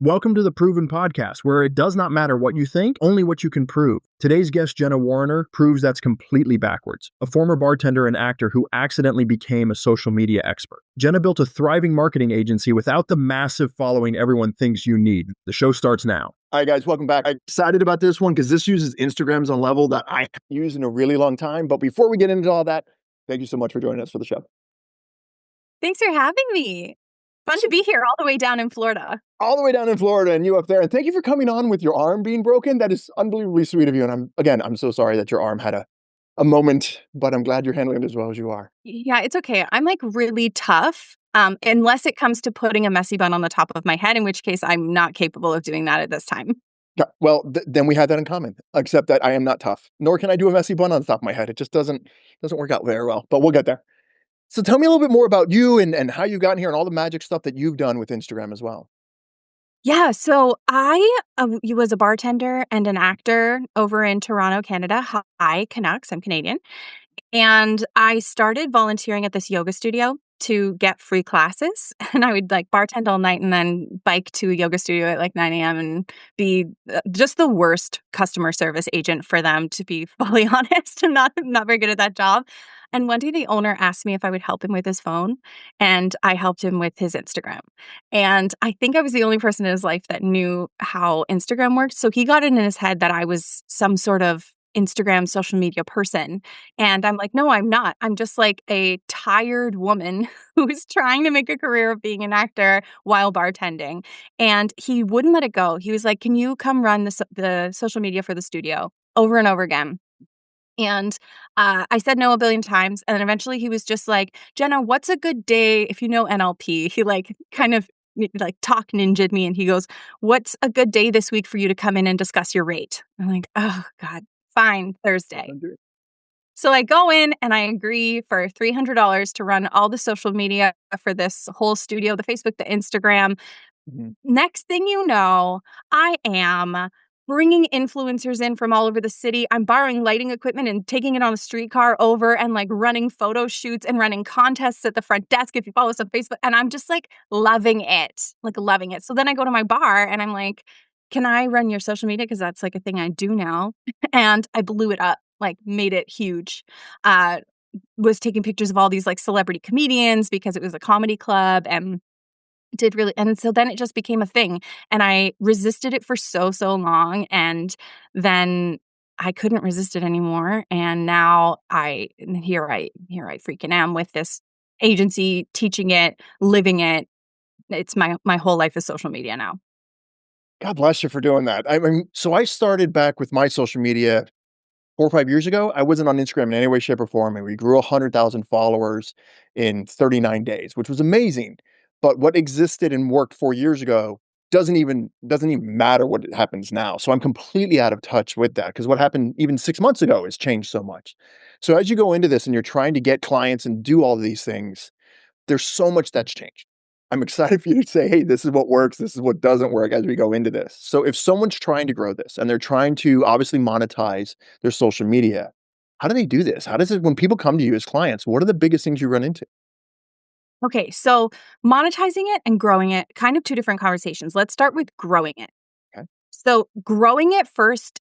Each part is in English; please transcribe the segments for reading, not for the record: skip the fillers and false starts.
Welcome to the Proven Podcast, where it does not matter what you think, only what you can prove. Today's guest, Jenna Warriner, proves that's completely backwards. A former bartender and actor who accidentally became a social media expert. Jenna built a thriving marketing agency without the massive following everyone thinks you need. The show starts now. All right, guys, welcome back. I'm excited about this one because this uses Instagrams on a level that I haven't used in a really long time. But before we get into all that, thank you so much for joining us for the show. Thanks for having me. Fun to be here all the way down in Florida. All the way down in Florida and you up there. And thank you for coming on with your arm being broken. That is unbelievably sweet of you. And I'm so sorry that your arm had a moment, but I'm glad you're handling it as well as you are. Yeah, it's okay. I'm like really tough, unless it comes to putting a messy bun on the top of my head, in which case I'm not capable of doing that at this time. Yeah, well, then we have that in common, except that I am not tough, nor can I do a messy bun on the top of my head. It just doesn't work out very well, but we'll get there. So tell me a little bit more about you and how you got in here and all the magic stuff that you've done with Instagram as well. Yeah, so I was a bartender and an actor over in Toronto, Canada. Hi, Canucks. I'm Canadian. And I started volunteering at this yoga studio to get free classes. And I would like bartend all night and then bike to a yoga studio at like 9 a.m. and be just the worst customer service agent for them, to be fully honest. I'm not very good at that job. And one day the owner asked me if I would help him with his phone, and I helped him with his Instagram. And I think I was the only person in his life that knew how Instagram worked. So he got it in his head that I was some sort of Instagram social media person. And I'm like, no, I'm not. I'm just like a tired woman who is trying to make a career of being an actor while bartending. And he wouldn't let it go. He was like, can you come run the social media for the studio over and over again? And I said no a billion times. And then eventually he was just like, Jenna, what's a good day? If you know NLP, he like kind of like talk ninja'd me. And he goes, what's a good day this week for you to come in and discuss your rate? I'm like, oh God, fine, Thursday. So I go in and I agree for $300 to run all the social media for this whole studio, the Facebook, the Instagram. Mm-hmm. Next thing you know, I am bringing influencers in from all over the city. I'm borrowing lighting equipment and taking it on a streetcar over and like running photo shoots and running contests at the front desk if you follow us on Facebook. And I'm just like loving it. So then I go to my bar and I'm like, can I run your social media? Because that's like a thing I do now. And I blew it up, like made it huge. Was taking pictures of all these like celebrity comedians because it was a comedy club and and so then it just became a thing. And I resisted it for so long. And then I couldn't resist it anymore. And now here I freaking am with this agency, teaching it, living it. It's my whole life is social media now. God bless you for doing that. I mean, so I started back with my social media 4 or 5 years ago. I wasn't on Instagram in any way, shape, or form, and we grew 100,000 followers in 39 days, which was amazing. But what existed and worked 4 years ago doesn't even matter what happens now. So I'm completely out of touch with that because what happened even 6 months ago has changed so much. So as you go into this and you're trying to get clients and do all of these things, there's so much that's changed. I'm excited for you to say, hey, this is what works, this is what doesn't work as we go into this. So if someone's trying to grow this and they're trying to obviously monetize their social media, how do they do this? How does it, when people come to you as clients, what are the biggest things you run into? Okay, so monetizing it and growing it, kind of two different conversations. Let's start with growing it. Okay. So growing it first,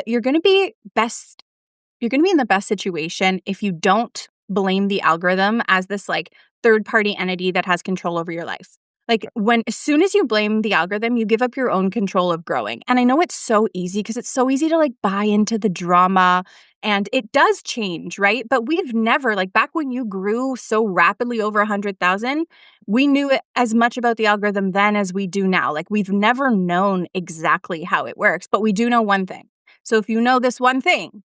you're going to be in the best situation if you don't blame the algorithm as this like third-party entity that has control over your life. Like as soon as you blame the algorithm, you give up your own control of growing. And I know it's so easy because it's so easy to like buy into the drama, and it does change, right? But we've never, like back when you grew so rapidly over 100,000, we knew as much about the algorithm then as we do now. Like we've never known exactly how it works, but we do know one thing. So if you know this one thing,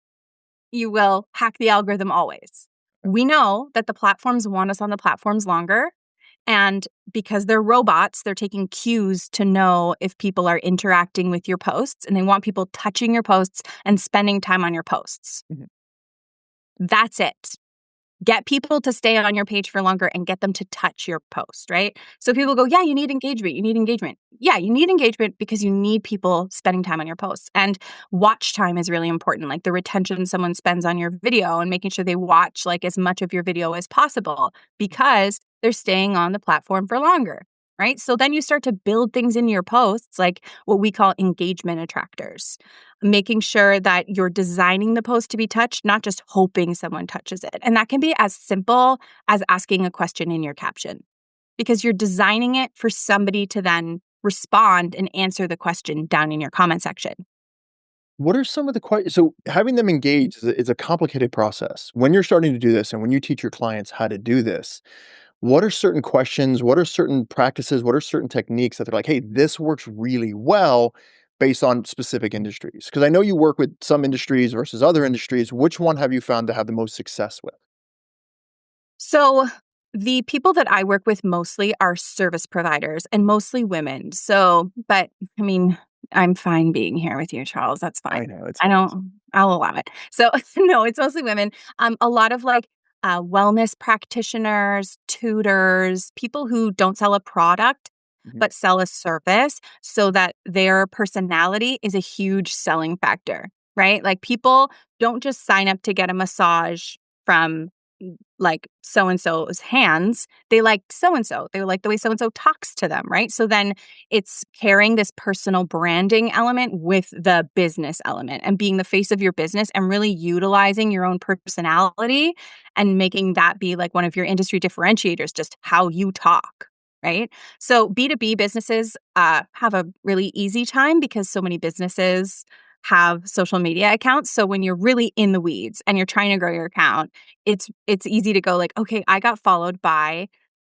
you will hack the algorithm always. We know that the platforms want us on the platforms longer. And because they're robots, they're taking cues to know if people are interacting with your posts, and they want people touching your posts and spending time on your posts. Mm-hmm. That's it. Get people to stay on your page for longer and get them to touch your post, right? So people go, yeah, you need engagement. You need engagement. Yeah, you need engagement because you need people spending time on your posts. And watch time is really important, like the retention someone spends on your video and making sure they watch like as much of your video as possible because they're staying on the platform for longer. right? So then you start to build things in your posts, like what we call engagement attractors, making sure that you're designing the post to be touched, not just hoping someone touches it. And that can be as simple as asking a question in your caption because you're designing it for somebody to then respond and answer the question down in your comment section. What are some of the so having them engage is a complicated process. When you're starting to do this and when you teach your clients how to do this, what are certain questions? What are certain practices? What are certain techniques that they're like, hey, this works really well based on specific industries? Because I know you work with some industries versus other industries. Which one have you found to have the most success with? So, the people that I work with mostly are service providers and mostly women. So, but I mean, I'm fine being here with you, Charles. That's fine. I know it's I nice. don't, I'll allow it. So, no, it's mostly women. A lot of like wellness practitioners, tutors, people who don't sell a product, Mhm. but sell a service so that their personality is a huge selling factor, right? Like people don't just sign up to get a massage from like so and so's hands. They like so and so. They like the way so and so talks to them, right? So then it's carrying this personal branding element with the business element and being the face of your business and really utilizing your own personality and making that be like one of your industry differentiators, just how you talk. Right. So B2B businesses have a really easy time because so many businesses have social media accounts. So when you're really in the weeds and you're trying to grow your account, it's easy to go like, "Okay, I got followed by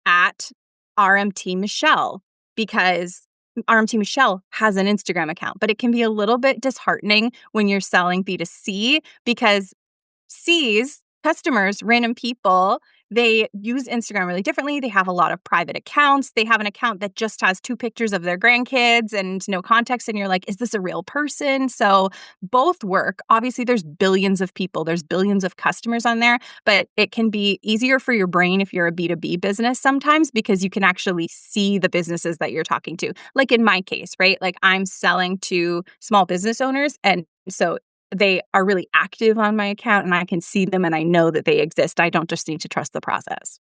at RMT Michelle," because RMT Michelle has an Instagram account, but it can be a little bit disheartening when you're selling B2C because C's, customers, random people, they use Instagram really differently. They have a lot of private accounts. They have an account that just has 2 pictures of their grandkids and no context, and you're like, "Is this a real person?" So, both work. Obviously, there's billions of people, there's billions of customers on there, but it can be easier for your brain if you're a B2B business sometimes because you can actually see the businesses that you're talking to. Like in my case, right? Like, I'm selling to small business owners, and so they are really active on my account and I can see them and I know that they exist. I don't just need to trust the process.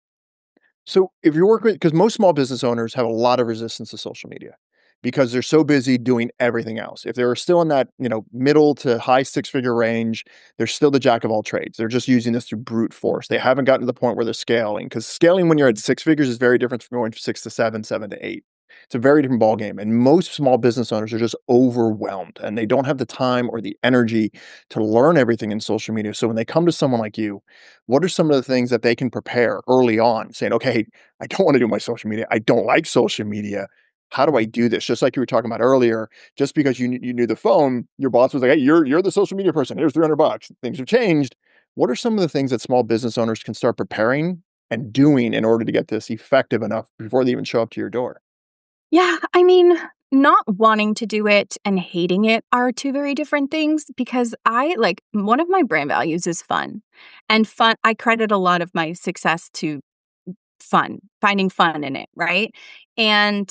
So if you're working, because most small business owners have a lot of resistance to social media because they're so busy doing everything else. If they're still in that, middle to high six-figure range, they're still the jack of all trades. They're just using this through brute force. They haven't gotten to the point where they're scaling because scaling when you're at six figures is very different from going from six to seven, seven to eight. It's a very different ballgame. And most small business owners are just overwhelmed and they don't have the time or the energy to learn everything in social media. So when they come to someone like you, what are some of the things that they can prepare early on saying, okay, I don't want to do my social media. I don't like social media. How do I do this? Just like you were talking about earlier, just because you knew the phone, your boss was like, hey, you're the social media person. Here's $300. Things have changed. What are some of the things that small business owners can start preparing and doing in order to get this effective enough before they even show up to your door? Yeah, I mean, not wanting to do it and hating it are two very different things because I like one of my brand values is fun. And fun, I credit a lot of my success to fun, finding fun in it, right? And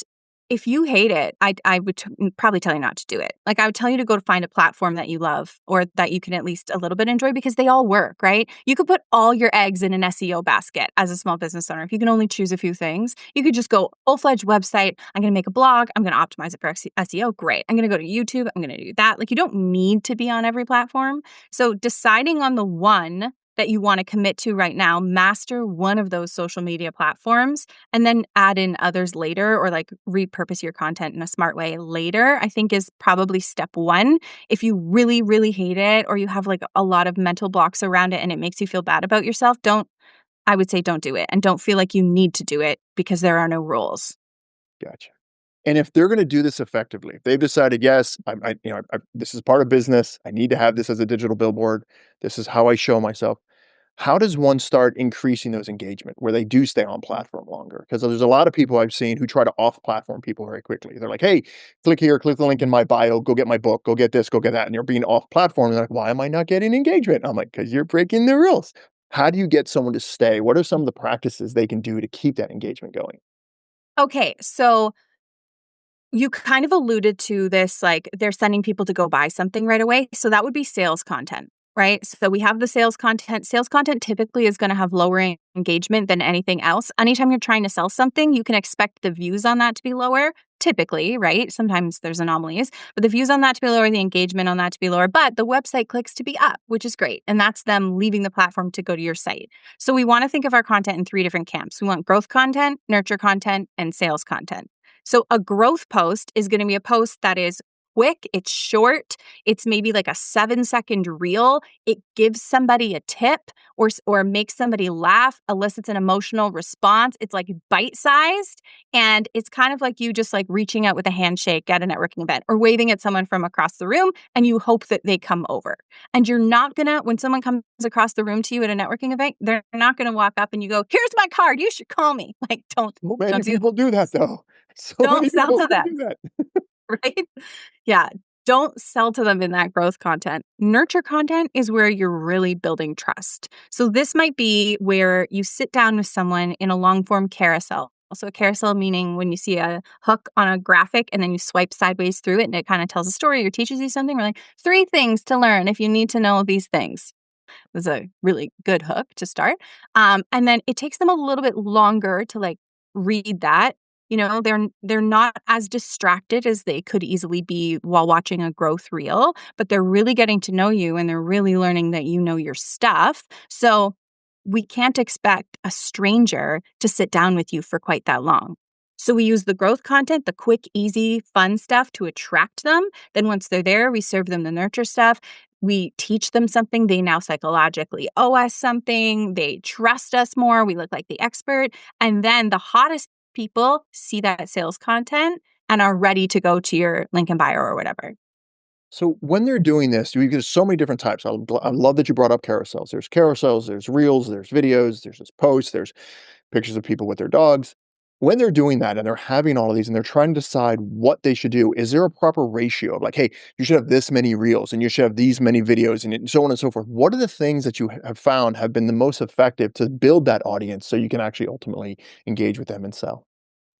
if you hate it, I would probably tell you not to do it. Like I would tell you to go to find a platform that you love or that you can at least a little bit enjoy because they all work, right? You could put all your eggs in an SEO basket as a small business owner. If you can only choose a few things, you could just go full-fledged website. I'm going to make a blog. I'm going to optimize it for SEO. Great. I'm going to go to YouTube. I'm going to do that. Like you don't need to be on every platform. So deciding on the one that you want to commit to right now, master one of those social media platforms, and then add in others later or like repurpose your content in a smart way later, I think is probably step one. If you really, really hate it or you have like a lot of mental blocks around it and it makes you feel bad about yourself, I would say don't do it and don't feel like you need to do it because there are no rules. Gotcha. And if they're going to do this effectively, if they've decided, yes, this is part of business. I need to have this as a digital billboard. This is how I show myself. How does one start increasing those engagement where they do stay on platform longer? Because there's a lot of people I've seen who try to off-platform people very quickly. They're like, "Hey, click here, click the link in my bio, go get my book, go get this, go get that," and you're being off-platform. And they're like, "Why am I not getting engagement?" I'm like, "Because you're breaking the rules." How do you get someone to stay? What are some of the practices they can do to keep that engagement going? Okay, so you kind of alluded to this, like they're sending people to go buy something right away. So that would be sales content. right? So we have the sales content. Sales content typically is going to have lower engagement than anything else. Anytime you're trying to sell something, you can expect the views on that to be lower, typically, right? Sometimes there's anomalies, but the views on that to be lower, the engagement on that to be lower, but the website clicks to be up, which is great. And that's them leaving the platform to go to your site. So we want to think of our content in three different camps. We want growth content, nurture content, and sales content. So a growth post is going to be a post that is quick, it's short, it's maybe like a 7-second reel. It gives somebody a tip or makes somebody laugh, elicits an emotional response. It's like bite-sized, and it's kind of like you just like reaching out with a handshake at a networking event or waving at someone from across the room, and you hope that they come over. And you're not gonna, when someone comes across the room to you at a networking event, they're not gonna walk up and you go, "Here's my card, you should call me." Like, Well, many don't do people do that though. So don't many sell people to still them. do that. Right? Yeah. Don't sell to them in that growth content. Nurture content is where you're really building trust. So this might be where you sit down with someone in a long form carousel. So a carousel meaning when you see a hook on a graphic and then you swipe sideways through it and it kind of tells a story or teaches you something. We're like, 3 things to learn if you need to know these things. Was a really good hook to start. And then it takes them a little bit longer to like read that. You know, they're not as distracted as they could easily be while watching a growth reel, but they're really getting to know you and they're really learning that you know your stuff. So we can't expect a stranger to sit down with you for quite that long. So we use the growth content, the quick, easy, fun stuff to attract them. Then once they're there, we serve them the nurture stuff. We teach them something. They now psychologically owe us something. They trust us more. We look like the expert. And then the hottest people see that sales content and are ready to go to your link in bio or whatever. So when they're doing this, there's so many different types. I love that you brought up carousels, there's reels, there's videos, there's just posts, there's pictures of people with their dogs. When they're doing that and they're having all of these and they're trying to decide what they should do, is there a proper ratio of like, hey, you should have this many reels and you should have these many videos and so on and so forth? What are the things that you have found have been the most effective to build that audience so you can actually ultimately engage with them and sell?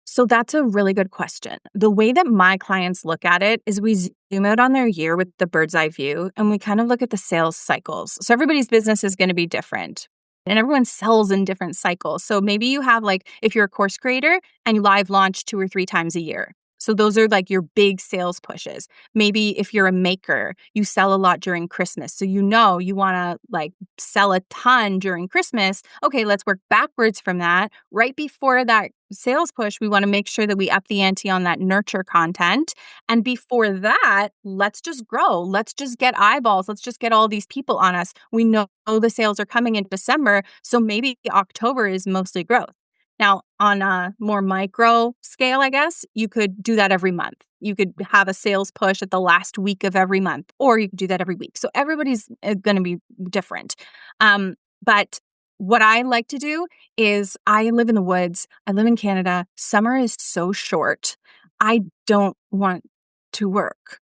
So that's a really good question. The way that my clients look at it is we zoom out on their year with the bird's eye view and we kind of look at the sales cycles. So everybody's business is going to be different and everyone sells in different cycles. So maybe you have like, if you're a course creator and you live launch 2 or 3 times a year. So those are like your big sales pushes. Maybe if you're a maker, you sell a lot during Christmas. So you know you want to like sell a ton during Christmas. Okay, let's work backwards from that. Right before that sales push, we want to make sure that we up the ante on that nurture content. And before that, let's just grow. Let's just get eyeballs. Let's just get all these people on us. We know the sales are coming in December. So maybe October is mostly growth. Now, on a more micro scale, I guess, you could do that every month. You could have a sales push at the last week of every month, or you could do that every week. So everybody's going to be different. But what I like to do is I live in the woods. I live in Canada. Summer is so short. I don't want to work.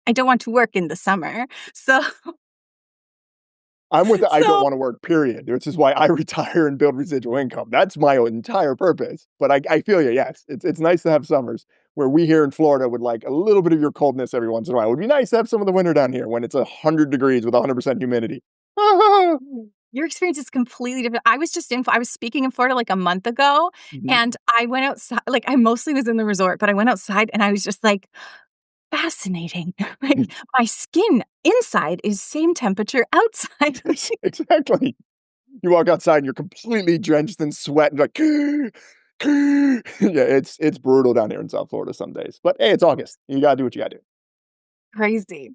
I don't want to work in the summer. So, I'm with the I don't so wanna work, period, which is why I retire and build residual income. That's my entire purpose. But I feel you, yes. It's nice to have summers where we here in Florida would like a little bit of your coldness every once in a while. It would be nice to have some of the winter down here when it's 100 degrees with 100% humidity. your experience is completely different. I was speaking in Florida like a month ago Mhm. and I went outside, like I mostly was in the resort, but I went outside and I was just like, fascinating. Like my skin inside is same temperature outside. Yes, exactly. You walk outside and you're completely drenched in sweat and like, yeah, it's brutal down here in South Florida some days. But hey, it's August. You gotta do what you gotta do. Crazy.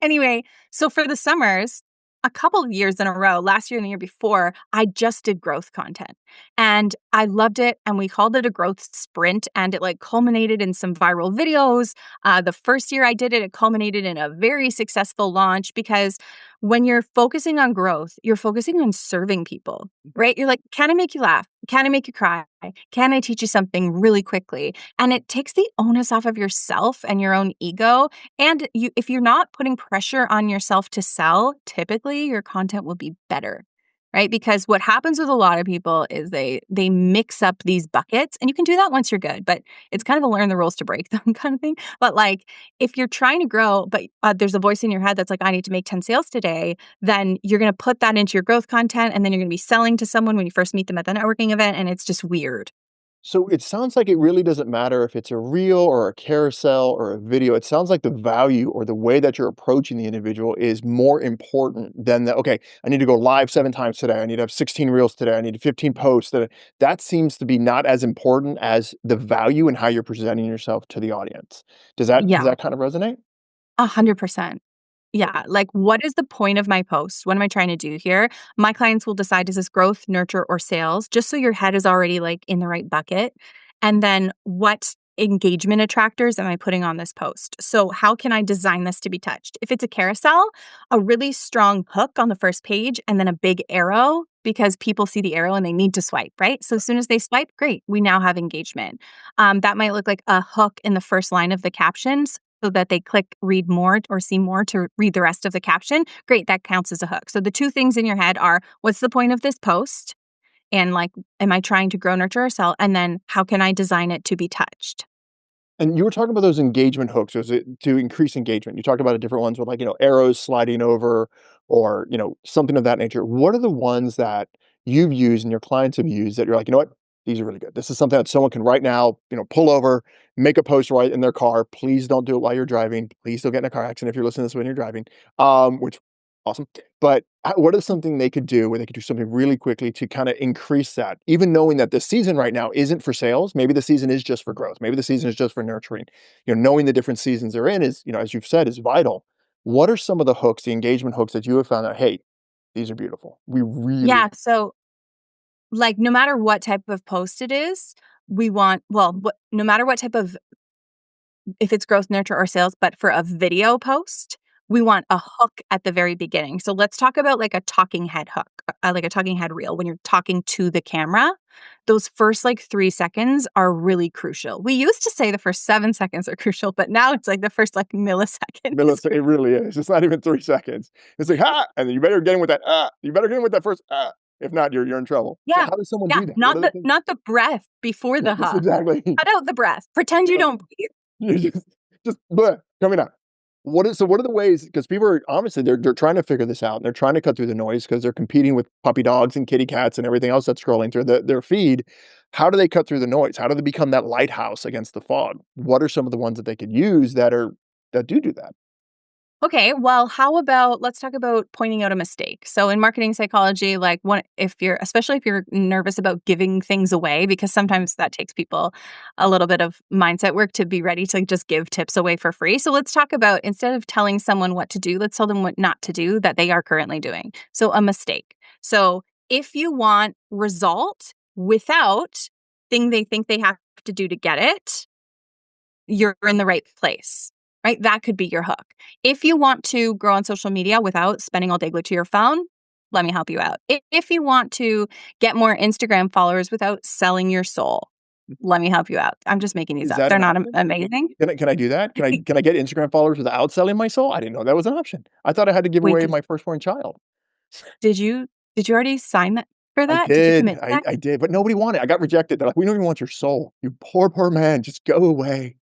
Anyway, so for the summers, a couple of years in a row, last year and the year before, I just did growth content. And I loved it. And we called it a growth sprint. And it like culminated in some viral videos. The first year I did it, it culminated in a very successful launch because when you're focusing on growth, you're focusing on serving people, right? You're like, can I make you laugh? Can I make you cry? Can I teach you something really quickly? And it takes the onus off of yourself and your own ego. And if you're not putting pressure on yourself to sell, typically your content will be better, right? Because what happens with a lot of people is they mix up these buckets, and you can do that once you're good, but it's kind of a learn the rules to break them kind of thing. But like if you're trying to grow, but there's a voice in your head that's like, I need to make 10 sales today, then you're going to put that into your growth content, and then you're going to be selling to someone when you first meet them at the networking event, and it's just weird. So it sounds like it really doesn't matter if it's a reel or a carousel or a video. It sounds like the value or the way that you're approaching the individual is more important than the, okay, I need to go live 7 times today. I need to have 16 reels today. I need 15 posts. That seems to be not as important as the value and how you're presenting yourself to the audience. Does Yeah, that kind of resonate? 100%. Yeah, like, what is the point of my post? What am I trying to do here? My clients will decide, is this growth, nurture, or sales? Just so your head is already, like, in the right bucket. And then what engagement attractors am I putting on this post? So how can I design this to be touched? If it's a carousel, a really strong hook on the first page and then a big arrow because people see the arrow and they need to swipe, right? So as soon as they swipe, great, we now have engagement. That might look like a hook in the first line of the captions so that they click read more or see more to read the rest of the caption. Great, that counts as a hook. So the two things in your head are, what's the point of this post? And like, am I trying to grow, nurture, or sell? And then how can I design it to be touched? And you were talking about those engagement hooks. Was it to increase engagement? You talked about different ones with like, arrows sliding over or, something of that nature. What are the ones that you've used and your clients have used that you're like, you know what? These are really good. This is something that someone can right now, pull over, make a post right in their car. Please don't do it while you're driving. Please don't get in a car accident if you're listening to this when you're driving. Which awesome. But what is something they could do where they could do something really quickly to kind of increase that, even knowing that the season right now isn't for sales? Maybe the season is just for growth. Maybe the season is just for nurturing. Knowing the different seasons they're in is, as you've said, is vital. What are some of the hooks, the engagement hooks that you have found that, hey, these are beautiful. We really, Yeah. So, like, no matter what type of post it is, we want, well, no matter what type of, if it's growth, nurture, or sales, but for a video post, we want a hook at the very beginning. So let's talk about like a talking head hook, like a talking head reel when you're talking to the camera. Those first like 3 seconds are really crucial. We used to say the first 7 seconds are crucial, but now it's like the first like millisecond is it really is. It's not even 3 seconds. It's like, ha, and then you better get in with that, you better get in with that first, ah. If not, you're in trouble. So Yeah. how does someone Yeah, do that? What are the things? not the breath before the Yes, "huh." exactly. Cut out the breath. Pretend you don't breathe. You just bleh, coming out. What are the ways? Because people are obviously they're trying to figure this out and they're trying to cut through the noise because they're competing with puppy dogs and kitty cats and everything else that's scrolling through their feed. How do they cut through the noise? How do they become that lighthouse against the fog? What are some of the ones that they could use that do that? Okay, well, how about let's talk about pointing out a mistake. So in marketing psychology, like one if you're especially if you're nervous about giving things away, because sometimes that takes people a little bit of mindset work to be ready to just give tips away for free. So let's talk about, instead of telling someone what to do, let's tell them what not to do that they are currently doing. So a mistake. So if you want result without thing they think they have to do to get it, you're in the right place, right? That could be your hook. If you want to grow on social media without spending all day glued to your phone, let me help you out. If you want to get more Instagram followers without selling your soul, let me help you out. I'm just making these Is up. that They're an not option? amazing. Can I do that? Can I get Instagram followers without selling my soul? I didn't know that was an option. I thought I had to give Wait, away my firstborn child. did you did you already sign that for I that? Did you did, commit to that? I did, but nobody wanted it. I got rejected. They're like, "We don't even want your soul. You poor, poor man. Just go away."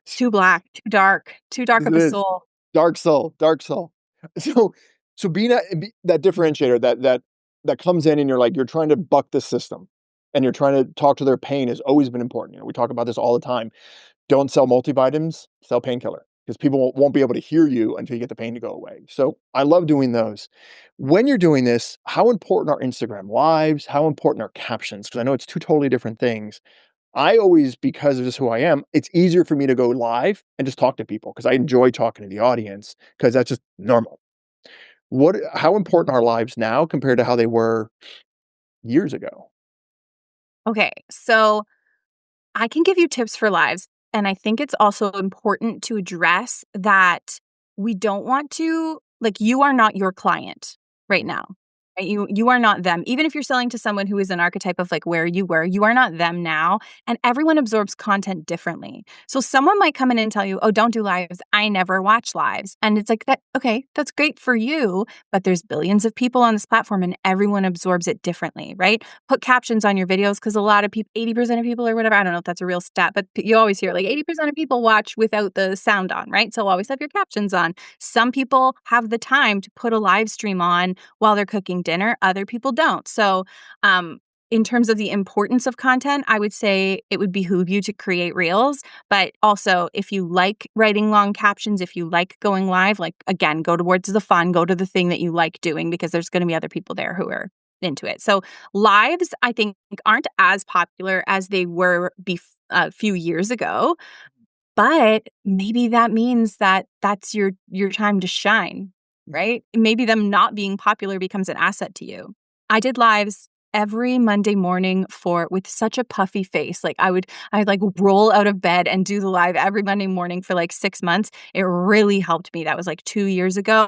Too black, too dark It of a is. soul. Dark soul, dark soul. So being that differentiator that comes in and you're trying to buck the system and you're trying to talk to their pain has always been important. We talk about this all the time. Don't sell multivitamins, sell painkiller because people won't be able to hear you until you get the pain to go away. So I love doing those. When you're doing this, how important are Instagram lives? How important are captions? Because I know it's two totally different things. I always, because of just who I am, it's easier for me to go live and just talk to people because I enjoy talking to the audience because that's just normal. How important are lives now compared to how they were years ago? Okay, so I can give you tips for lives. And I think it's also important to address that we don't want to, like, you are not your client right now. Right? You are not them. Even if you're selling to someone who is an archetype of like where you were, you are not them now. And everyone absorbs content differently. So someone might come in and tell you, "Oh, don't do lives. I never watch lives." And it's like that, okay, that's great for you, but there's billions of people on this platform and everyone absorbs it differently, right? Put captions on your videos because a lot of people, 80% of people or whatever, I don't know if that's a real stat, but you always hear like 80% of people watch without the sound on, right? So always have your captions on. Some people have the time to put a live stream on while they're cooking dinner. Other people don't. So, in terms of the importance of content, I would say it would behoove you to create reels. But also, if you like writing long captions, if you like going live, like again, go towards the fun, go to the thing that you like doing because there's going to be other people there who are into it. So, lives, I think, aren't as popular as they were a few years ago. But maybe that means that that's your time to shine, right? Maybe them not being popular becomes an asset to you. I did lives every Monday morning for with such a puffy face. Like I'd like roll out of bed and do the live every Monday morning for like 6 months. It really helped me. That was like 2 years ago.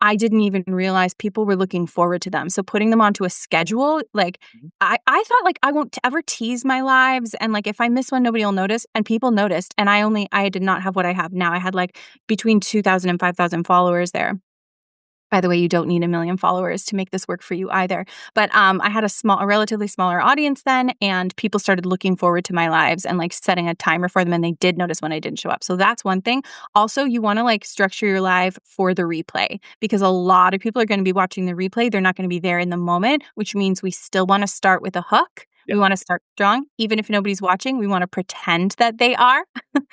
I didn't even realize people were looking forward to them. So putting them onto a schedule, like Mhm. I thought like I won't ever tease my lives and like if I miss one nobody will notice and people noticed and I did not have what I have now. I had like between 2,000 and 5,000 followers there. By the way, you don't need a million followers to make this work for you either. But I had a relatively smaller audience then, and people started looking forward to my lives and like setting a timer for them, and they did notice when I didn't show up. So that's one thing. Also, you want to like structure your live for the replay because a lot of people are going to be watching the replay. They're not going to be there in the moment, which means we still want to start with a hook. Yeah. We want to start strong, even if nobody's watching. We want to pretend that they are.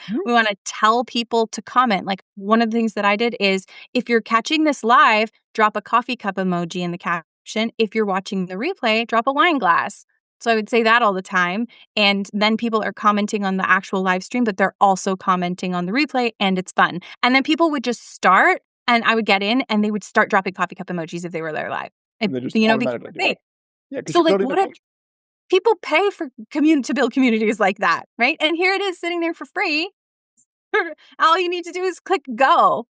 Mhm. We want to tell people to comment. Like one of the things that I did is if you're catching this live, drop a coffee cup emoji in the caption. If you're watching the replay, drop a wine glass. So I would say that all the time. And then people are commenting on the actual live stream, but they're also commenting on the replay and it's fun. And then people would just start and I would get in and they would start dropping coffee cup emojis if they were there live. And they just Because automatically do it. hey, Yeah, because so you like don't even what if know. people pay for to build communities like that, right? And here it is sitting there for free. All you need to do is click go.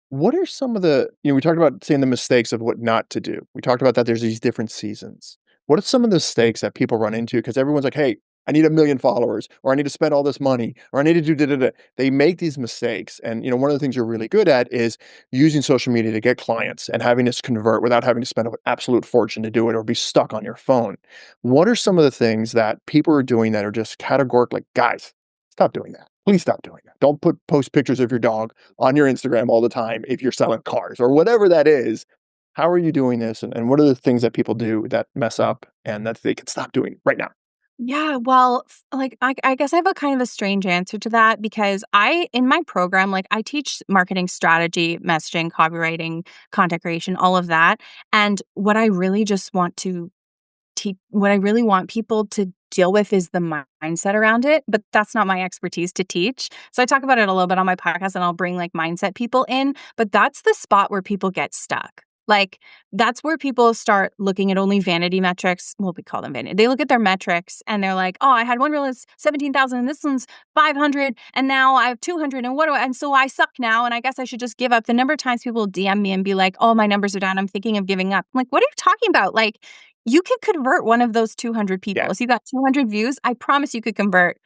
What are some of the we talked about saying the mistakes of what not to do. We talked about that there's these different seasons. What are some of the mistakes that people run into? Because everyone's like, "Hey, I need 1,000,000 followers," or "I need to spend all this money," or "I need to do da da da." They make these mistakes, and, one of the things you're really good at is using social media to get clients and having this convert without having to spend an absolute fortune to do it or be stuck on your phone. What are some of the things that people are doing that are just categorical like, "Guys, stop doing that. Please stop doing that. Don't post pictures of your dog on your Instagram all the time if you're selling cars or whatever that is. How are you doing this? And what are the things that people do that mess up and that they can stop doing right now? Yeah, well, like I guess I have a kind of a strange answer to that because in my program, like I teach marketing strategy, messaging, copywriting, content creation, all of that. And what I really just want to what I really want people to deal with is the mindset around it, but that's not my expertise to teach. So I talk about it a little bit on my podcast and I'll bring like mindset people in, but that's the spot where people get stuck. Like that's where people start looking at only vanity metrics. Well, we call them vanity. They look at their metrics and they're like, "Oh, I had one reel is 17,000 and this one's 500 and now I have 200 and what do I and so I suck now and I guess I should just give up." The number of times people DM me and be like, "Oh, my numbers are down. I'm thinking of giving up." I'm like, "What are you talking about?" Like you could convert one of those 200 Yeah. people. If you got 200 views, I promise you could convert.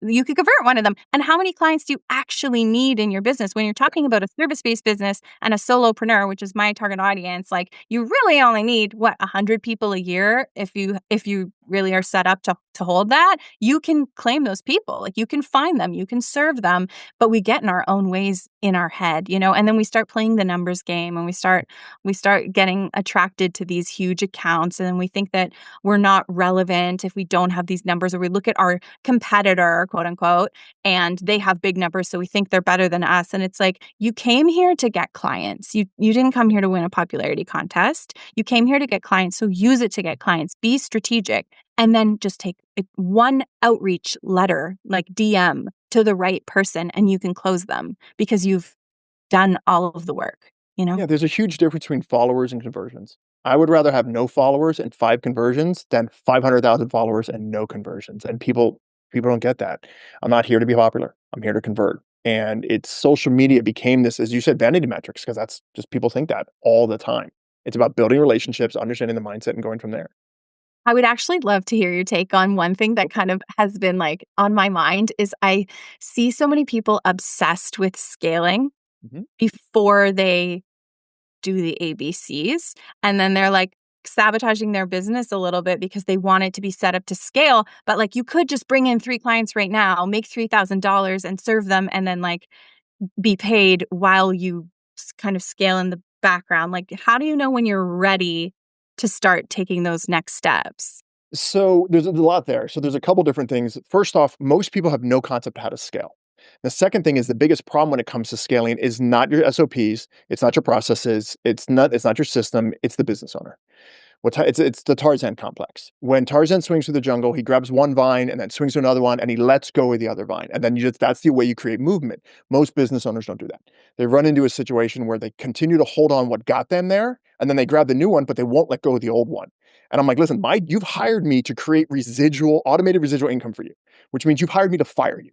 You could convert one of them. And how many clients do you actually need in your business? When you're talking about a service-based business and a solopreneur, which is my target audience, like you really only need 100 people a year if you really are set up to hold that. You can claim those people. Like you can find them, you can serve them, but we get in our own ways in our head, and then we start playing the numbers game and we start getting attracted to these huge accounts and then we think that we're not relevant if we don't have these numbers or we look at our competitor, quote unquote, and they have big numbers so we think they're better than us and it's like you came here to get clients. You didn't come here to win a popularity contest. You came here to get clients, so use it to get clients. Be strategic and then just take one outreach letter like DM to the right person and you can close them because you've done all of the work, you know? Yeah, there's a huge difference between followers and conversions. I would rather have no followers and 5 conversions than 500,000 followers and no conversions. And people don't get that. I'm not here to be popular. I'm here to convert. And it's social media became this, as you said, vanity metrics, because that's just people think that all the time. It's about building relationships, understanding the mindset, and going from there. I would actually love to hear your take on one thing that kind of has been, like, on my mind is I see so many people obsessed with scaling Mhm. before they do the ABCs, and then they're, like, sabotaging their business a little bit because they want it to be set up to scale, but, like, you could just bring in 3 clients right now, make $3,000 and serve them, and then, like, be paid while you kind of scale in the background. Like, how do you know when you're ready to start taking those next steps? So there's a lot there. So there's a couple different things. First off, most people have no concept of how to scale. The second thing is the biggest problem when it comes to scaling is not your SOPs, it's not your processes, it's not your system, it's the business owner. It's the Tarzan complex. When Tarzan swings through the jungle, he grabs one vine and then swings to another one and he lets go of the other vine. And then that's the way you create movement. Most business owners don't do that. They run into a situation where they continue to hold on what got them there, and then they grab the new one, but they won't let go of the old one. And I'm like, listen, you've hired me to create automated residual income for you, which means you've hired me to fire you.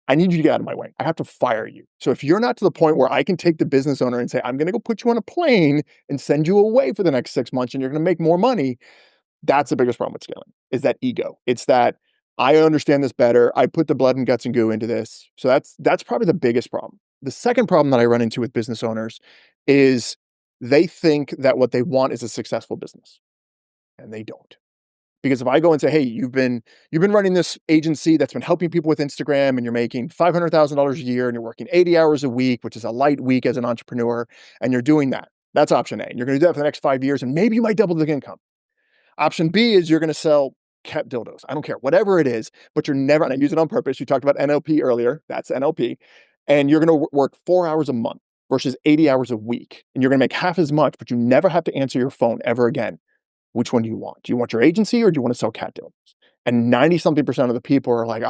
I need you to get out of my way. I have to fire you. So if you're not to the point where I can take the business owner and say, I'm going to go put you on a plane and send you away for the next 6 months and you're going to make more money, that's the biggest problem with scaling is that ego. It's that I understand this better. I put the blood and guts and goo into this. So that's probably the biggest problem. The second problem that I run into with business owners is they think that what they want is a successful business and they don't. Because if I go and say, "Hey, you've been running this agency that's been helping people with Instagram and you're making $500,000 a year and you're working 80 hours a week, which is a light week as an entrepreneur, and you're doing that." That's option A. And you're going to do that for the next 5 years and maybe you might double the income. Option B is you're going to sell cat dildos. I don't care, whatever it is, but you're never, and I use it on purpose. You talked about NLP earlier. That's NLP. And you're going to work 4 hours a month versus 80 hours a week. And you're going to make half as much, but you never have to answer your phone ever again. Which one do you want? Do you want your agency or do you want to sell cat dildos? And 90 something percent of the people are like,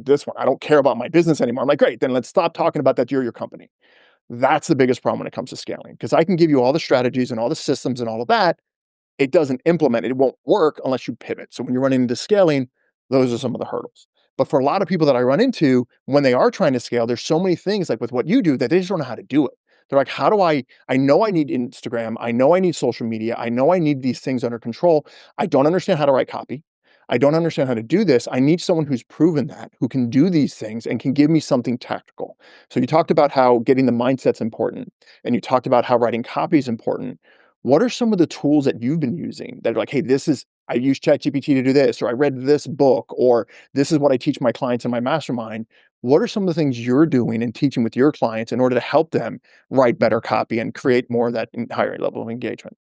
this one, I don't care about my business anymore. I'm like, great, then let's stop talking about that. You're your company. That's the biggest problem when it comes to scaling because I can give you all the strategies and all the systems and all of that. It doesn't implement it. It won't work unless you pivot. So when you're running into scaling, those are some of the hurdles. But for a lot of people that I run into, when they are trying to scale, there's so many things like with what you do that they just don't know how to do it. They're like, how do I know I need Instagram. I know I need social media. I know I need these things under control. I don't understand how to write copy. I don't understand how to do this. I need someone who's proven that, who can do these things and can give me something tactical. So you talked about how getting the mindset's important, and you talked about how writing copy is important. What are some of the tools that you've been using that are like, hey, I use ChatGPT to do this, or I read this book, or this is what I teach my clients in my mastermind? What are some of the things you're doing and teaching with your clients in order to help them write better copy and create more of that higher level of engagement?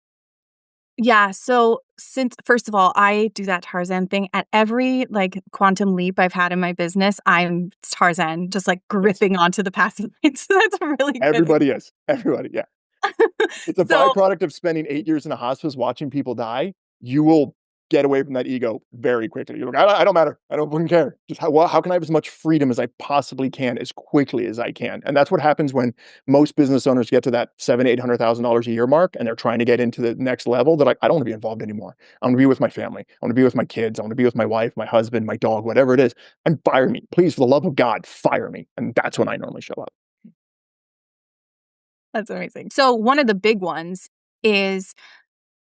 Yeah, so since first of all, I do that Tarzan thing at every, like, quantum leap I've had in my business, I'm Tarzan, just, like, Yes. gripping onto the passive so that's a really good Everybody is. Everybody. Yeah. It's a so byproduct of spending 8 years in a hospice watching people die. You will get away from that ego very quickly. You're like, I don't matter. I don't fucking care. Just how can I have as much freedom as I possibly can as quickly as I can? And that's what happens when most business owners get to that $800,000 a year mark and they're trying to get into the next level. They're like, I don't want to be involved anymore. I want to be with my family. I want to be with my kids. I want to be with my wife, my husband, my dog, whatever it is. And fire me. Please, for the love of God, fire me. And that's when I normally show up. that's amazing. So one of the big ones is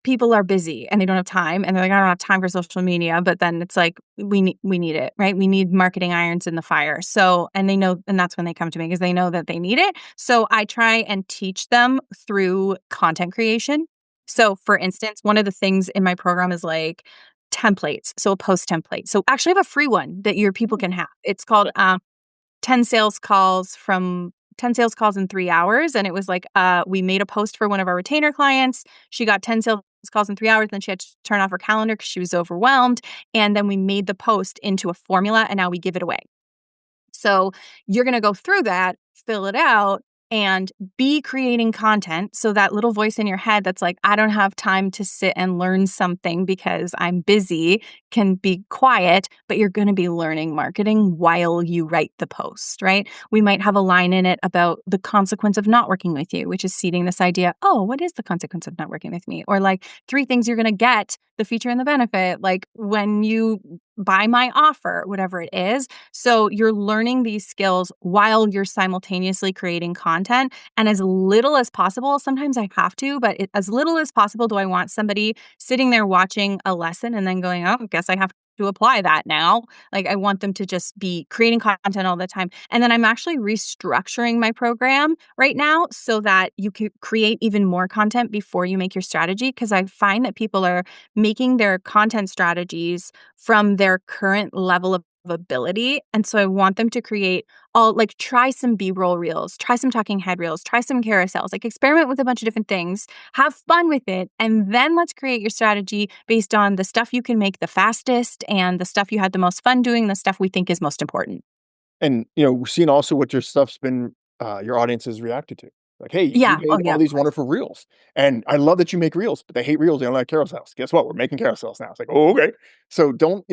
people are busy and they don't have time and they're like, I don't have time for social media. But then it's like, we need it, right? We need marketing irons in the fire. So, and they know, and that's when they come to me because they know that they need it. So I try and teach them through content creation. So for instance, one of the things in my program is like templates. So a post template. So actually I have a free one that your people can have. It's called 10 sales calls from 10 sales calls in 3 hours. And it was like, we made a post for one of our retainer clients. She got 10 sales calls in 3 hours. Then she had to turn off her calendar because she was overwhelmed. And then we made the post into a formula and now we give it away. So you're going to go through that, fill it out, and be creating content. So that little voice in your head that's like, I don't have time to sit and learn something because I'm busy can be quiet, but you're going to be learning marketing while you write the post, right? We might have a line in it about the consequence of not working with you, which is seeding this idea, oh, what is the consequence of not working with me? Or like 3 things you're going to get the feature and the benefit, like when you buy my offer, whatever it is. So you're learning these skills while you're simultaneously creating content. And as little as possible, sometimes I have to, but as little as possible do I want somebody sitting there watching a lesson and then going, oh, I guess I have to apply that now. Like I want them to just be creating content all the time. And then I'm actually restructuring my program right now so that you can create even more content before you make your strategy. Because I find that people are making their content strategies from their current level of ability. And so I want them to create all like try some B-roll reels, try some talking head reels, try some carousels, like experiment with a bunch of different things, have fun with it, and then let's create your strategy based on the stuff you can make the fastest and the stuff you had the most fun doing, the stuff we think is most important. And, we're seeing also what your stuff's been, your audience has reacted to. Like, "Hey, you Yeah. Oh, made yeah, all of these course. wonderful reels, and I love that you make reels, but they hate reels, they don't like carousels. Guess what? We're making carousels now." It's like, "Oh, okay." So don't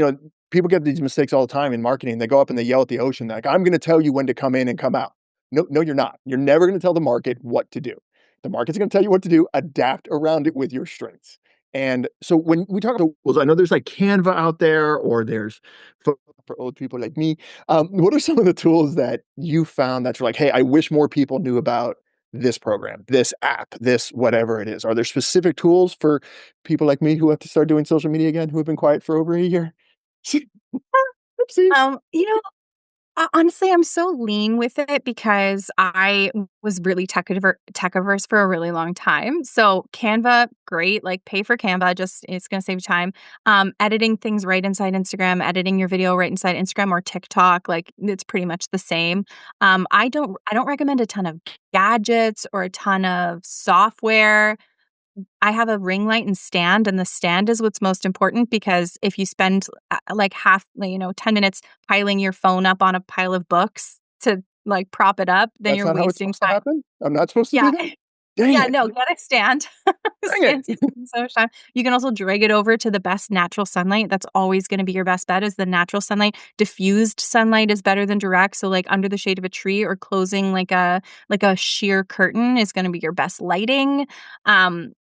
people get these mistakes all the time in marketing. They go up and they yell at the ocean, like, "I'm gonna tell you when to come in and come out." No, no, you're not. You're never gonna tell the market what to do. The market's gonna tell you what to do, adapt around it with your strengths. And so when we talk about tools, I know there's like Canva out there or there's for old people like me. What are some of the tools that you found that you're like, "Hey, I wish more people knew about this program, this app, this whatever it is?" Are there specific tools for people like me who have to start doing social media again, who have been quiet for over a year? Oopsies. You know, honestly, I'm so lean with it because I was really tech averse for a really long time. So Canva, great. Like pay for Canva, just it's gonna save time. Editing things right inside Instagram, editing your video right inside Instagram or TikTok, like it's pretty much the same. I don't recommend a ton of gadgets or a ton of software. I have a ring light and stand, and the stand is what's most important because if you spend, like, 10 minutes piling your phone up on a pile of books to, like, prop it up, then That's you're not how it's wasting supposed to time. happen? I'm not supposed to Yeah. do that? Dang Yeah, it. no, get a stand. Dang it. Stand saves you so much time. You can also drag it over to the best natural sunlight. That's always gonna be your best bet is the natural sunlight. Diffused sunlight is better than direct, so, like, under the shade of a tree or closing like a sheer curtain is gonna be your best lighting.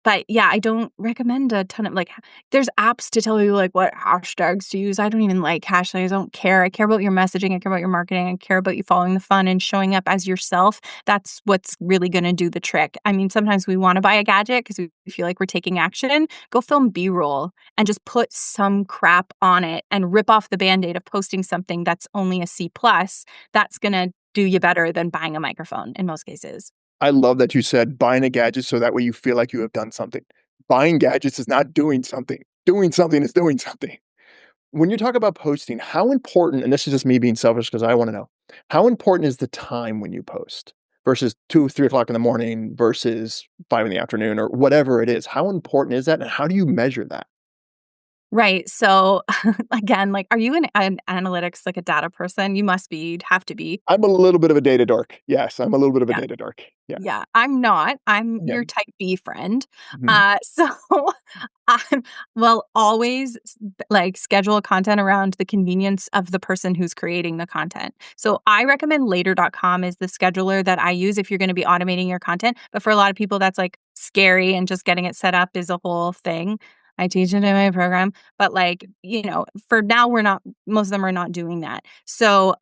But, yeah, I don't recommend a ton of, like there's apps to tell you, like, what hashtags to use. I don't even like hashtags, I don't care. I care about your messaging, I care about your marketing, I care about you following the fun and showing up as yourself. That's what's really gonna do the trick. I mean, sometimes we wanna buy a gadget because we feel like we're taking action. Go film B-roll and just put some crap on it and rip off the Band-Aid of posting something that's only a C plus. That's gonna do you better than buying a microphone in most cases. I love that you said buying a gadget so that way you feel like you have done something. Buying gadgets is not doing something. Doing something is doing something. When you talk about posting, how important, and this is just me being selfish because I want to know, how important is the time when you post versus 2, 3 o'clock in the morning versus 5 in the afternoon or whatever it is? How important is that? And how do you measure that? Right, so, again, like, are you an analytics, like, a data person? You must be, you'd have to be. I'm a little bit of a data dork. Yes, I'm a little bit of a Yeah. data dork. Yes. Yeah, I'm not. I'm Yeah. your type B friend. Mhm. So I will always like schedule content around the convenience of the person who's creating the content. So I recommend later.com is the scheduler that I use if you're going to be automating your content. But for a lot of people, that's like scary and just getting it set up is a whole thing. I teach it in my program, but like, for now, most of them are not doing that. So,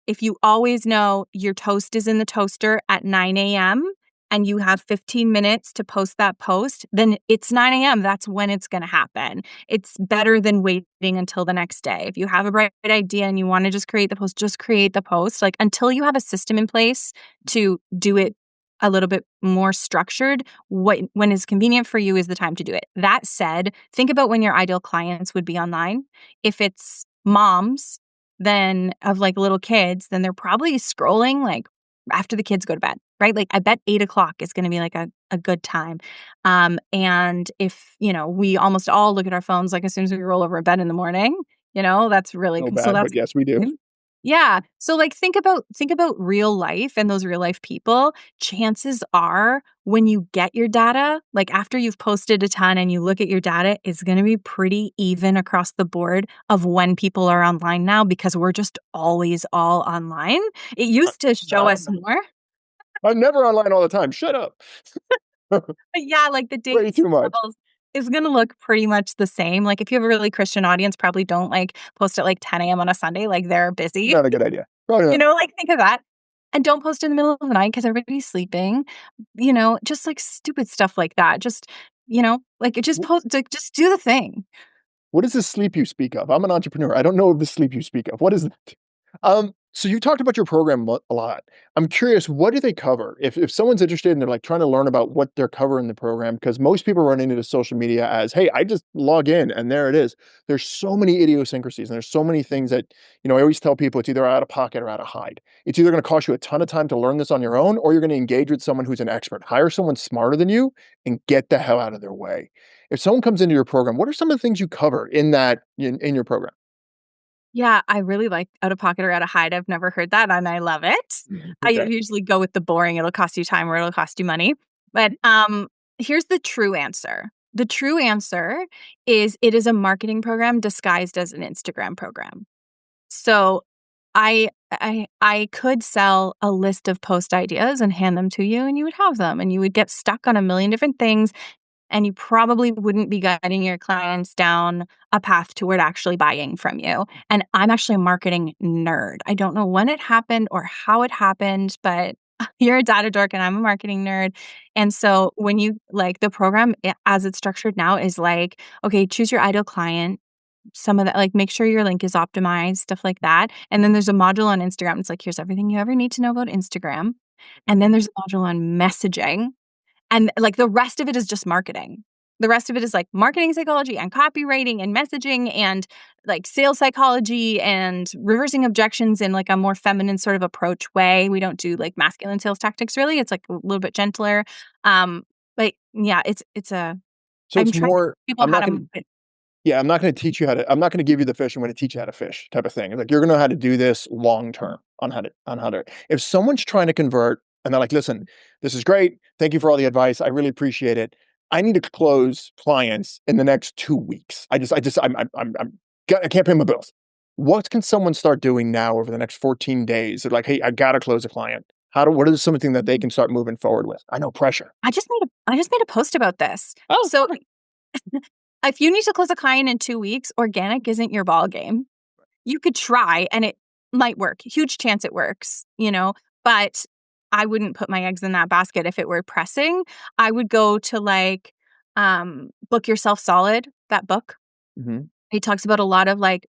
if you always know your toast is in the toaster at 9 a.m. and you have 15 minutes to post that post, then it's 9 a.m. That's when it's going to happen. It's better than waiting until the next day. If you have a bright idea and you want to just create the post, just create the post. Like until you have a system in place to do it a little bit more structured, when is convenient for you is the time to do it. That said, think about when your ideal clients would be online. If it's moms, then of like little kids, then they're probably scrolling like after the kids go to bed, right? Like I bet 8 o'clock is going to be like a good time. And if, we almost all look at our phones like as soon as we roll over in bed in the morning, that's really, So so bad, that's but yes, we do. yeah. So like think about real life and those real life people. Chances are when you get your data, like after you've posted a ton and you look at your data, it's going to be pretty even across the board of when people are online now because we're just always all online. It used to show Not. us more. I'm never online all the time. Shut up. But yeah, like the Way dating too much. struggles. is gonna look pretty much the same. Like, if you have a really Christian audience, probably don't, like, post at, like, 10 a.m. on a Sunday, like, they're busy. Not a good idea. Probably not. Like, think of that. And don't post in the middle of the night because everybody's sleeping. Just, like, stupid stuff like that. Just, like, just post like, just do the thing. What is this sleep you speak of? I'm an entrepreneur. I don't know of the sleep you speak of. What is it? So you talked about your program a lot. I'm curious, what do they cover? If someone's interested and they're like trying to learn about what they're covering in the program, because most people run into the social media as, hey, I just log in and there it is. There's so many idiosyncrasies and there's so many things that, I always tell people it's either out of pocket or out of hide. It's either going to cost you a ton of time to learn this on your own, or you're going to engage with someone who's an expert. Hire someone smarter than you and get the hell out of their way. If someone comes into your program, what are some of the things you cover in your program? Yeah, I really like out of pocket or out of hide. I've never heard that, and I love it. I Okay. usually go with the boring, it'll cost you time or it'll cost you money. But, here's the true answer. The true answer is it is a marketing program disguised as an Instagram program. So, I could sell a list of post ideas and hand them to you, and you would have them, and you would get stuck on a million different things, and you probably wouldn't be guiding your clients down a path toward actually buying from you. And I'm actually a marketing nerd. I don't know when it happened or how it happened, but you're a data dork and I'm a marketing nerd. And so when you like the program as it's structured now is like, okay, choose your ideal client. Some of that, like make sure your link is optimized, stuff like that. And then there's a module on Instagram. It's like, here's everything you ever need to know about Instagram. And then there's a module on messaging and, like, the rest of it is just marketing. The rest of it is, like, marketing psychology and copywriting and messaging and, like, sales psychology and reversing objections in, like, a more feminine sort of approach way. We don't do, like, masculine sales tactics really. It's, like, a little bit gentler. But, yeah, it's a So I'm it's trying to more, teach people I'm how not to going to Yeah, I'm not gonna give you the fish, I'm gonna teach you how to fish type of thing. Like, you're gonna know how to do this long term on how to if someone's trying to convert and they're like, "Listen, this is great. Thank you for all the advice. I really appreciate it. I need to close clients in the next 2 weeks. I can't pay my bills." What can someone start doing now over the next 14 days? They're like, "Hey, I gotta close a client." What is something that they can start moving forward with? I know pressure. I just made a post about this. Oh, So, perfect. if you need to close a client in 2 weeks, organic isn't your ball game. You could try and it might work. Huge chance it works, but I wouldn't put my eggs in that basket if it were pressing. I would go to like Book Yourself Solid, that book. Mhm. It talks about a lot of like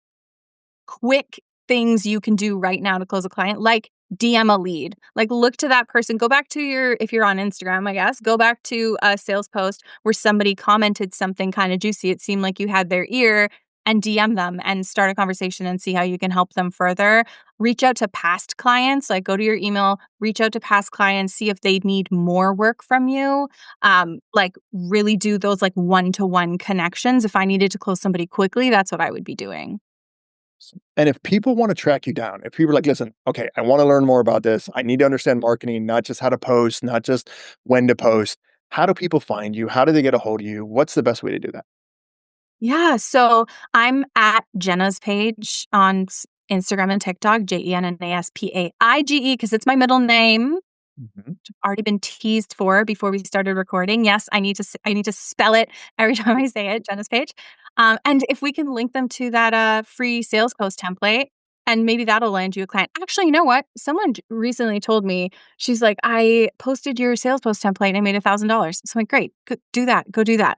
quick things you can do right now to close a client, like DM a lead. Like look to that person. Go back to if you're on Instagram, I guess, go back to a sales post where somebody commented something kind of juicy. It seemed like you had their ear and DM them and start a conversation and see how you can help them further. Reach out to past clients, like go to your email, reach out to past clients, see if they need more work from you. Like really do those like one-to-one connections. If I needed to close somebody quickly, that's what I would be doing. And if people want to track you down, if people are like, listen, okay, I want to learn more about this. I need to understand marketing, not just how to post, not just when to post. How do people find you? How do they get a hold of you? What's the best way to do that? Yeah, so I'm at Jenna's page on Instagram and TikTok, JennaSpaige, because it's my middle name. Mhm. Already been teased for before we started recording. Yes, I need to spell it every time I say it, Jenna's page. And if we can link them to that free sales post template, and maybe that'll land you a client. Actually, you know what? Someone recently told me, she's like, I posted your sales post template and I made $1,000. So I'm like, great, do that. Go do that.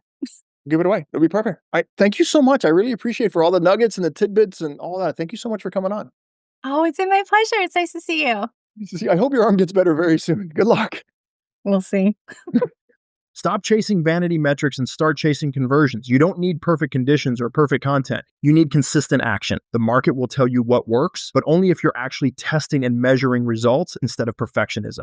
Give it away. It'll be perfect. Thank you so much. I really appreciate for all the nuggets and the tidbits and all that. Thank you so much for coming on. Oh, it's been my pleasure. It's nice to see you. I hope your arm gets better very soon. Good luck. We'll see. Stop chasing vanity metrics and start chasing conversions. You don't need perfect conditions or perfect content. You need consistent action. The market will tell you what works, but only if you're actually testing and measuring results instead of perfectionism.